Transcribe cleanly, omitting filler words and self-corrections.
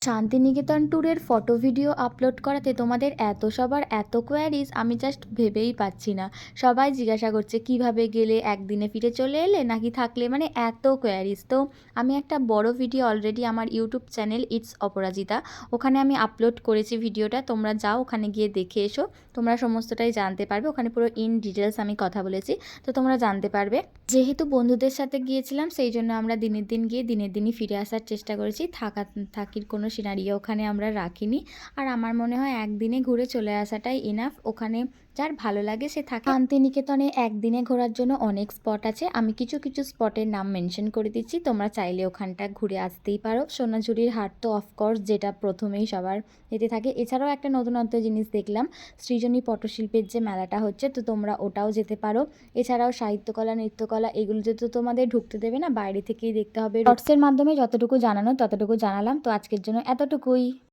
শান্তিনিকেতন ট্যুরের photo video upload করাতে তোমাদের সবার এত কোয়ারিজ, আমি জাস্ট ভেবেই পাচ্ছি না। সবাই জিজ্ঞাসা করছে কিভাবে গেলে, একদিনে ফিরে চলে এলে নাকি থাকলে, মানে এত কোয়ারিজ। তো আমি একটা বড় ভিডিও অলরেডি আমার ইউটিউব চ্যানেল ইটস অপরাজিতা, ওখানে আমি আপলোড করেছি ভিডিওটা। তোমরা যাও, ওখানে গিয়ে দেখে এসো, তোমরা সমস্তটাই জানতে পারবে। ওখানে পুরো ইন ডিটেলস আমি কথা বলেছি, তো তোমরা জানতে পারবে। যেহেতু বন্ধুদের সাথে গিয়েছিলাম, সেই জন্য আমরা দিনের দিন গিয়ে দিনের দিনই ফিরে আসার চেষ্টা করেছি। থাকির কোনো সিনারিও ওখানে আমরা রাখিনি। আর আমার মনে হয় একদিনে ঘুরে চলে আসাটাই ইনাফ। ওখানে যার ভালো লাগে সে থাকে। শান্তিনিকেতনে একদিনে ঘোরার জন্য অনেক স্পট আছে, আমি কিছু কিছু স্পটের নাম মেনশন করে দিচ্ছি, তোমরা চাইলে ওখানটা ঘুরে আসতেই পারো। সোনাঝুরির হাট তো অফকোর্স, যেটা প্রথমেই সবার এতে থাকে। এছাড়াও একটা নতুনত্ব জিনিস দেখলাম, সৃজনী পটশিল্পের যে মেলাটা হচ্ছে, তো তোমরা ওটাও যেতে পারো। এছাড়াও সাহিত্যকলা, নৃত্যকলা, এগুলোতে তো তোমাদের ঢুকতে দেবে না, বাইরে থেকেই দেখতে হবে। শর্টসের মাধ্যমে যতটুকু জানানো ততটুকু জানালাম। তো আজকের জন্য এতটুকুই।